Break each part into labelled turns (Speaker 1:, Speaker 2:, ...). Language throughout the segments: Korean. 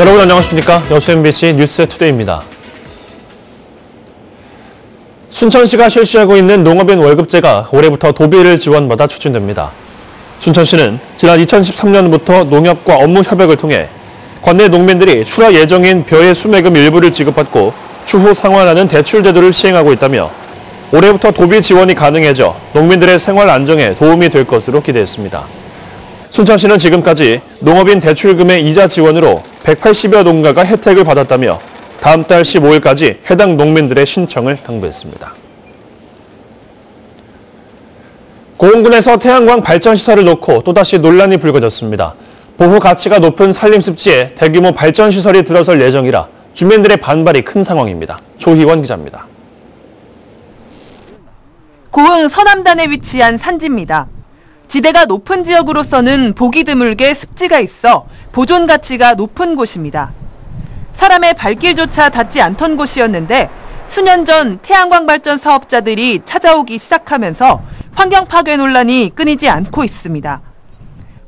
Speaker 1: 여러분 안녕하십니까? 여수 MBC 뉴스투데이입니다. 순천시가 실시하고 있는 농업인 월급제가 올해부터 도비를 지원받아 추진됩니다. 순천시는 지난 2013년부터 농협과 업무 협약을 통해 관내 농민들이 출하 예정인 벼의 수매금 일부를 지급받고 추후 상환하는 대출 제도를 시행하고 있다며 올해부터 도비 지원이 가능해져 농민들의 생활 안정에 도움이 될 것으로 기대했습니다. 순천시는 지금까지 농업인 대출금의 이자 지원으로 180여 농가가 혜택을 받았다며 다음 달 15일까지 해당 농민들의 신청을 당부했습니다. 고흥군에서 태양광 발전시설을 놓고 또다시 논란이 불거졌습니다. 보호 가치가 높은 산림습지에 대규모 발전시설이 들어설 예정이라 주민들의 반발이 큰 상황입니다. 조희원 기자입니다.
Speaker 2: 고흥 서남단에 위치한 산지입니다. 지대가 높은 지역으로서는 보기 드물게 습지가 있어 보존 가치가 높은 곳입니다. 사람의 발길조차 닿지 않던 곳이었는데 수년 전 태양광 발전 사업자들이 찾아오기 시작하면서 환경 파괴 논란이 끊이지 않고 있습니다.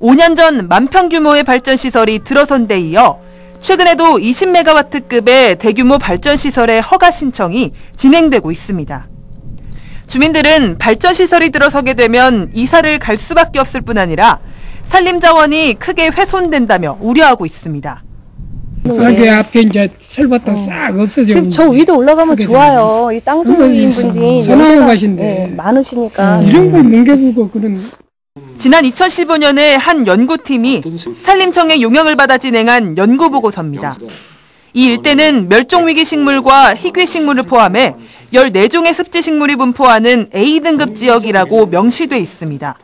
Speaker 2: 5년 전 만평 규모의 발전시설이 들어선 데 이어 최근에도 20메가와트급의 대규모 발전시설의 허가 신청이 진행되고 있습니다. 주민들은 발전시설이 들어서게 되면 이사를 갈 수밖에 없을 뿐 아니라 산림자원이 크게 훼손된다며 우려하고 있습니다.
Speaker 3: 그 앞에 이제 철부터 싹 없어지고.
Speaker 4: 저 위도 올라가면 좋아요. 이 땅주인 분들이
Speaker 3: 소나무밭인데
Speaker 4: 많으시니까.
Speaker 3: 이런 걸 뭉개보고 그런.
Speaker 2: 지난 2015년에 한 연구팀이 산림청의 용역을 받아 진행한 연구보고서입니다. 이 일대는 멸종위기 식물과 희귀 식물을 포함해 14종의 습지식물이 분포하는 A등급 지역이라고 명시돼 있습니다.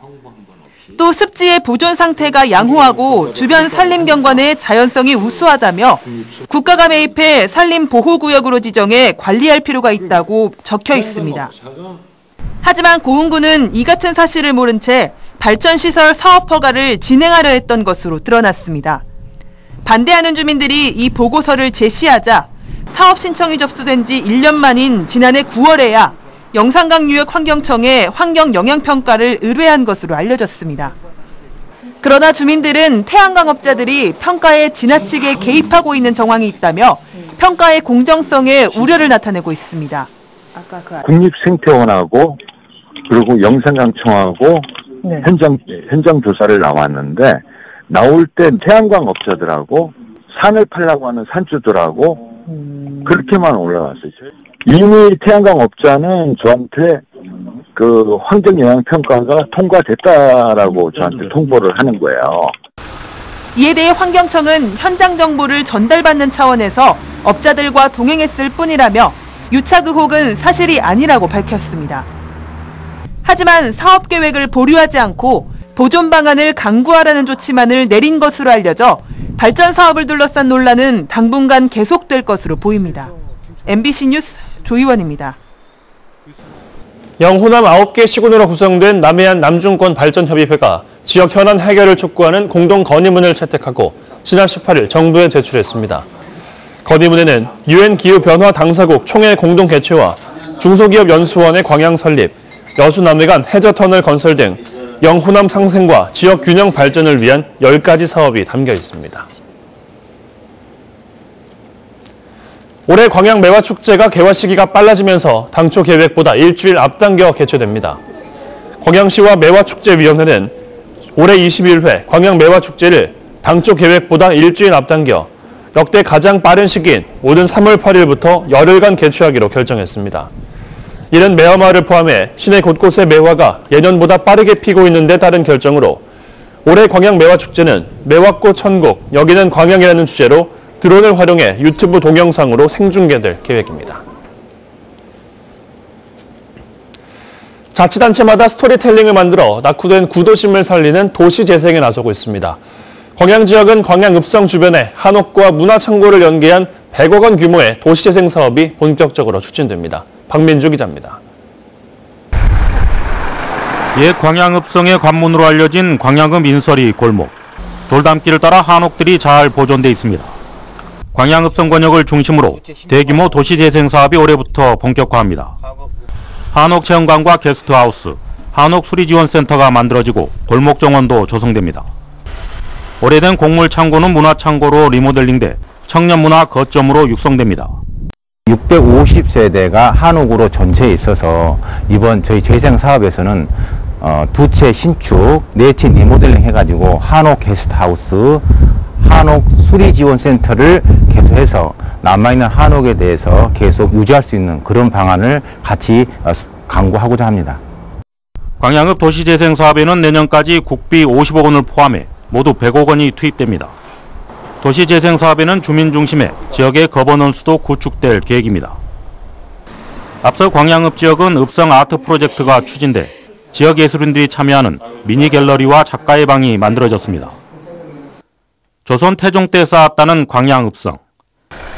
Speaker 2: 또 습지의 보존 상태가 양호하고 주변 산림 경관의 자연성이 우수하다며 국가가 매입해 산림 보호구역으로 지정해 관리할 필요가 있다고 적혀 있습니다. 하지만 고흥군은 이 같은 사실을 모른 채 발전시설 사업 허가를 진행하려 했던 것으로 드러났습니다. 반대하는 주민들이 이 보고서를 제시하자 사업 신청이 접수된 지 1년 만인 지난해 9월에야 영산강유역환경청에 환경영향평가를 의뢰한 것으로 알려졌습니다. 그러나 주민들은 태양광업자들이 평가에 지나치게 개입하고 있는 정황이 있다며 평가의 공정성에 우려를 나타내고 있습니다.
Speaker 5: 국립생태원하고 그리고 영산강청하고 네. 현장 조사를 나왔는데 나올 때 태양광업자들하고 산을 팔려고 하는 산주들하고 그렇게만 올라왔어요. 이미 태양광업자는 저한테 그 환경영향평가가 통과됐다라고 저한테 통보를 하는 거예요.
Speaker 2: 이에 대해 환경청은 현장 정보를 전달받는 차원에서 업자들과 동행했을 뿐이라며 유착 의혹은 사실이 아니라고 밝혔습니다. 하지만 사업 계획을 보류하지 않고 보존 방안을 강구하라는 조치만을 내린 것으로 알려져 발전 사업을 둘러싼 논란은 당분간 계속될 것으로 보입니다. MBC 뉴스 조희원입니다.
Speaker 1: 영호남 9개 시군으로 구성된 남해안 남중권 발전협의회가 지역 현안 해결을 촉구하는 공동 건의문을 채택하고 지난 18일 정부에 제출했습니다. 건의문에는 UN 기후변화 당사국 총회 공동 개최와 중소기업연수원의 광양 설립, 여수남해간 해저터널 건설 등 영호남 상생과 지역 균형 발전을 위한 10가지 사업이 담겨 있습니다. 올해 광양 매화축제가 개화 시기가 빨라지면서 당초 계획보다 일주일 앞당겨 개최됩니다. 광양시와 매화축제위원회는 올해 21회 광양 매화축제를 당초 계획보다 일주일 앞당겨 역대 가장 빠른 시기인 오는 3월 8일부터 열흘간 개최하기로 결정했습니다. 이는 매화마을을 포함해 시내 곳곳의 매화가 예년보다 빠르게 피고 있는 데 따른 결정으로 올해 광양 매화축제는 매화꽃 천국, 여기는 광양이라는 주제로 드론을 활용해 유튜브 동영상으로 생중계될 계획입니다. 자치단체마다 스토리텔링을 만들어 낙후된 구도심을 살리는 도시재생에 나서고 있습니다. 광양 지역은 광양 읍성 주변에 한옥과 문화창고를 연계한 100억 원 규모의 도시재생 사업이 본격적으로 추진됩니다. 박민주 기자입니다.
Speaker 6: 옛 광양읍성의 관문으로 알려진 광양읍 인설이 골목. 돌담길을 따라 한옥들이 잘 보존돼 있습니다. 광양읍성 권역을 중심으로 대규모 도시재생 사업이 올해부터 본격화합니다. 한옥 체험관과 게스트하우스, 한옥 수리지원센터가 만들어지고 골목 정원도 조성됩니다. 오래된 곡물 창고는 문화 창고로 리모델링돼 청년 문화 거점으로 육성됩니다.
Speaker 7: 650세대가 한옥으로 전체에 있어서 이번 저희 재생 사업에서는 두 채 신축, 네 채 리모델링 해가지고 한옥 게스트하우스, 한옥 수리지원센터를 계속해서 남아있는 한옥에 대해서 계속 유지할 수 있는 그런 방안을 같이 강구하고자 합니다.
Speaker 6: 광양읍 도시재생 사업에는 내년까지 국비 50억 원을 포함해 모두 100억 원이 투입됩니다. 도시재생 사업에는 주민 중심의 지역의 거버넌스도 구축될 계획입니다. 앞서 광양읍 지역은 읍성 아트 프로젝트가 추진돼 지역 예술인들이 참여하는 미니 갤러리와 작가의 방이 만들어졌습니다. 조선 태종 때 쌓았다는 광양읍성.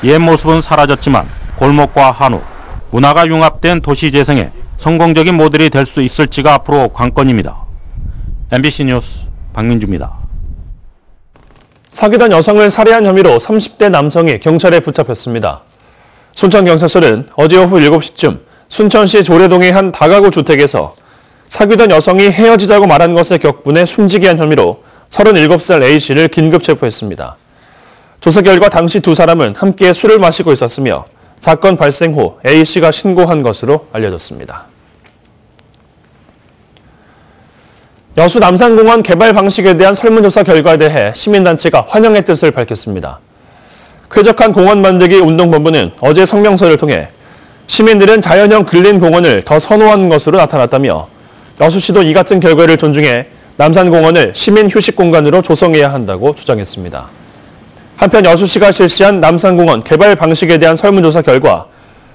Speaker 6: 옛 모습은 사라졌지만 골목과 한옥, 문화가 융합된 도시재생에 성공적인 모델이 될 수 있을지가 앞으로 관건입니다. MBC 뉴스 박민주입니다.
Speaker 1: 사귀던 여성을 살해한 혐의로 30대 남성이 경찰에 붙잡혔습니다. 순천경찰서는 어제 오후 7시쯤 순천시 조례동의 한 다가구 주택에서 사귀던 여성이 헤어지자고 말한 것에 격분해 숨지게 한 혐의로 37살 A씨를 긴급 체포했습니다. 조사 결과 당시 두 사람은 함께 술을 마시고 있었으며 사건 발생 후 A씨가 신고한 것으로 알려졌습니다. 여수 남산공원 개발 방식에 대한 설문조사 결과에 대해 시민단체가 환영의 뜻을 밝혔습니다. 쾌적한 공원 만들기 운동본부는 어제 성명서를 통해 시민들은 자연형 근린 공원을 더 선호하는 것으로 나타났다며 여수시도 이 같은 결과를 존중해 남산공원을 시민 휴식 공간으로 조성해야 한다고 주장했습니다. 한편 여수시가 실시한 남산공원 개발 방식에 대한 설문조사 결과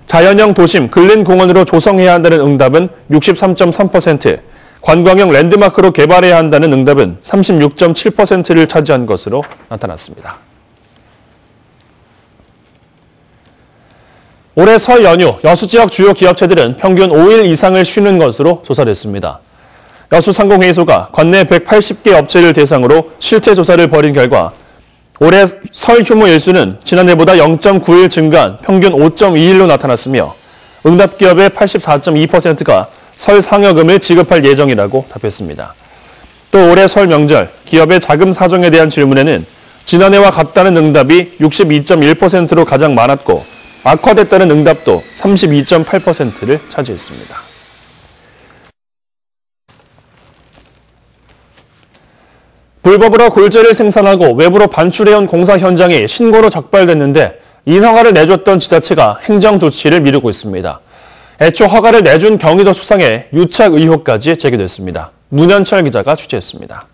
Speaker 1: 자연형 도심 근린 공원으로 조성해야 한다는 응답은 63.3%, 관광형 랜드마크로 개발해야 한다는 응답은 36.7%를 차지한 것으로 나타났습니다. 올해 설 연휴 여수 지역 주요 기업체들은 평균 5일 이상을 쉬는 것으로 조사됐습니다. 여수상공회의소가 관내 180개 업체를 대상으로 실태 조사를 벌인 결과 올해 설 휴무 일수는 지난해보다 0.9일 증가한 평균 5.2일로 나타났으며 응답 기업의 84.2%가 설 상여금을 지급할 예정이라고 답했습니다. 또 올해 설 명절 기업의 자금 사정에 대한 질문에는 지난해와 같다는 응답이 62.1%로 가장 많았고 악화됐다는 응답도 32.8%를 차지했습니다. 불법으로 골재를 생산하고 외부로 반출해온 공사 현장이 신고로 적발됐는데 인허가를 내줬던 지자체가 행정 조치를 미루고 있습니다. 애초 허가를 내준 경위도 수상해 유착 의혹까지 제기됐습니다. 문현철 기자가 취재했습니다.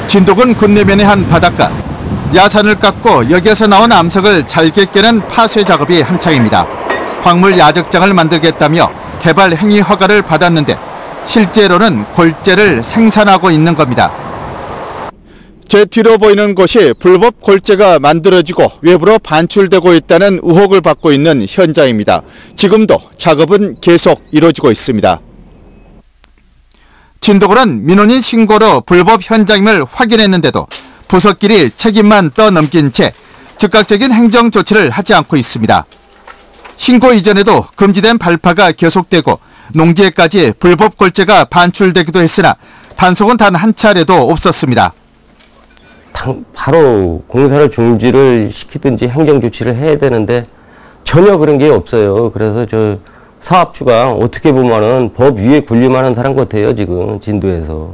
Speaker 8: 진도군 군내면의 한 바닷가. 야산을 깎고 여기에서 나온 암석을 잘게 깨는 파쇄 작업이 한창입니다. 광물 야적장을 만들겠다며 개발 행위 허가를 받았는데 실제로는 골재를 생산하고 있는 겁니다. 제 뒤로 보이는 곳이 불법 골재가 만들어지고 외부로 반출되고 있다는 의혹을 받고 있는 현장입니다. 지금도 작업은 계속 이루어지고 있습니다. 진도군은 민원인 신고로 불법 현장임을 확인했는데도 부서끼리 책임만 떠넘긴 채 즉각적인 행정 조치를 하지 않고 있습니다. 신고 이전에도 금지된 발파가 계속되고 농지에까지 불법 골재가 반출되기도 했으나 단속은 단 한 차례도 없었습니다.
Speaker 9: 바로 공사를 중지를 시키든지 행정 조치를 해야 되는데 전혀 그런 게 없어요. 그래서 저 사업주가 어떻게 보면은 법 위에 군림하는 사람 같아요, 지금 진도에서.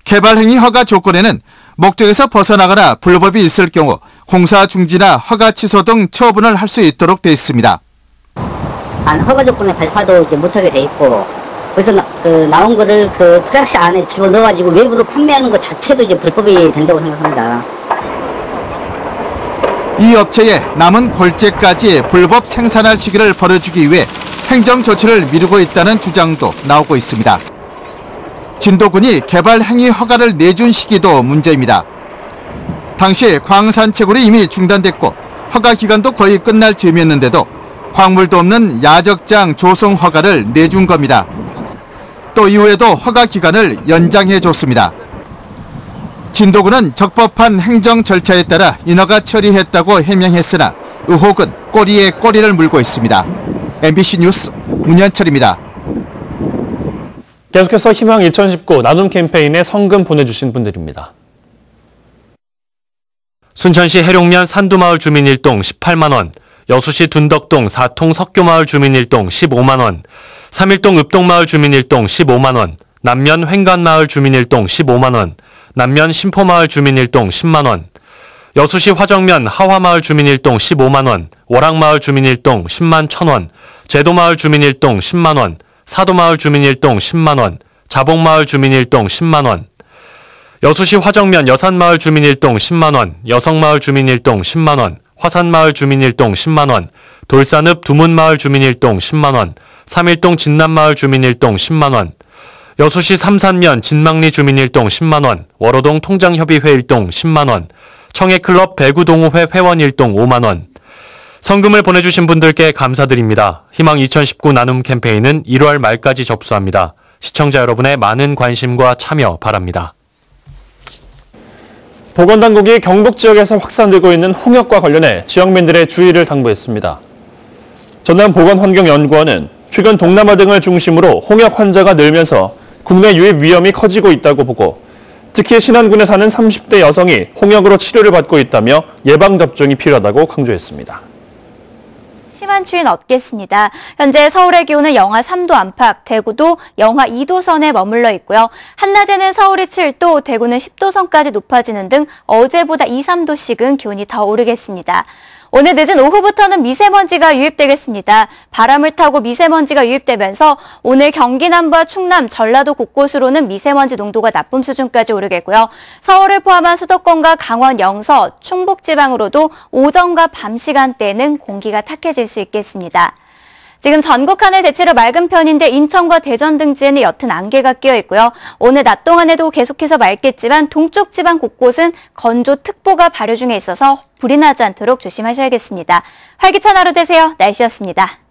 Speaker 8: 개발행위 허가 조건에는 목적에서 벗어나거나 불법이 있을 경우 공사 중지나 허가 취소 등 처분을 할 수 있도록 돼 있습니다.
Speaker 10: 허가 조건에 발파도 이제 못하게 돼 있고, 그래서 나온 거를 그 프락시 안에 집어넣어가지고 외부로 판매하는 것 자체도 이제 불법이 된다고 생각합니다.
Speaker 8: 이 업체에 남은 골재까지 불법 생산할 시기를 벌어주기 위해 행정 조치를 미루고 있다는 주장도 나오고 있습니다. 진도군이 개발 행위 허가를 내준 시기도 문제입니다. 당시 광산채굴이 이미 중단됐고 허가 기간도 거의 끝날 즈음이었는데도 광물도 없는 야적장 조성 허가를 내준 겁니다. 또 이후에도 허가 기간을 연장해 줬습니다. 진도군은 적법한 행정 절차에 따라 인허가 처리했다고 해명했으나 의혹은 꼬리에 꼬리를 물고 있습니다. MBC 뉴스 문현철입니다.
Speaker 1: 계속해서 희망 2019 나눔 캠페인에 성금 보내주신 분들입니다. 순천시 해룡면 산두마을 주민 1동 18만 원, 여수시 둔덕동 4통 석교마을 주민 1동 15만 원, 3일동 읍동마을 주민 1동 15만 원, 남면 횡간마을 주민 1동 15만 원, 남면 신포마을 주민 1동 10만 원, 여수시 화정면 하화마을 주민 1동 15만 원, 월항마을 주민 1동 10만 1,000원, 제도마을 주민 1동 10만 원, 사도마을 주민 1동 10만 원, 자복마을 주민 1동 10만 원, 여수시 화정면 여산마을 주민 1동 10만 원, 여성마을 주민 1동 10만 원, 화산마을 주민 1동 10만 원, 돌산읍 두문마을 주민 1동 10만 원, 3일동 진남마을 주민 1동 10만 원, 여수시 삼산면 진망리 주민 1동 10만 원, 월호동 통장협의회 1동 10만 원, 청해클럽 배구동호회 회원 1동 5만 원. 성금을 보내주신 분들께 감사드립니다. 희망 2019 나눔 캠페인은 1월 말까지 접수합니다. 시청자 여러분의 많은 관심과 참여 바랍니다. 보건당국이 경북 지역에서 확산되고 있는 홍역과 관련해 지역민들의 주의를 당부했습니다. 전남보건환경연구원은 최근 동남아 등을 중심으로 홍역 환자가 늘면서 국내 유입 위험이 커지고 있다고 보고 특히 신안군에 사는 30대 여성이 홍역으로 치료를 받고 있다며 예방접종이 필요하다고 강조했습니다.
Speaker 11: 심한 추위는 없겠습니다. 현재 서울의 기온은 영하 3도 안팎, 대구도 영하 2도 선에 머물러 있고요. 한낮에는 서울이 7도, 대구는 10도 선까지 높아지는 등 어제보다 2, 3도씩은 기온이 더 오르겠습니다. 오늘 늦은 오후부터는 미세먼지가 유입되겠습니다. 바람을 타고 미세먼지가 유입되면서 오늘 경기 남부와 충남, 전라도 곳곳으로는 미세먼지 농도가 나쁨 수준까지 오르겠고요. 서울을 포함한 수도권과 강원 영서, 충북 지방으로도 오전과 밤 시간대에는 공기가 탁해질 수 있겠습니다. 지금 전국 하늘 대체로 맑은 편인데 인천과 대전 등지에는 옅은 안개가 끼어 있고요. 오늘 낮 동안에도 계속해서 맑겠지만 동쪽 지방 곳곳은 건조특보가 발효 중에 있어서 불이 나지 않도록 조심하셔야겠습니다. 활기찬 하루 되세요. 날씨였습니다.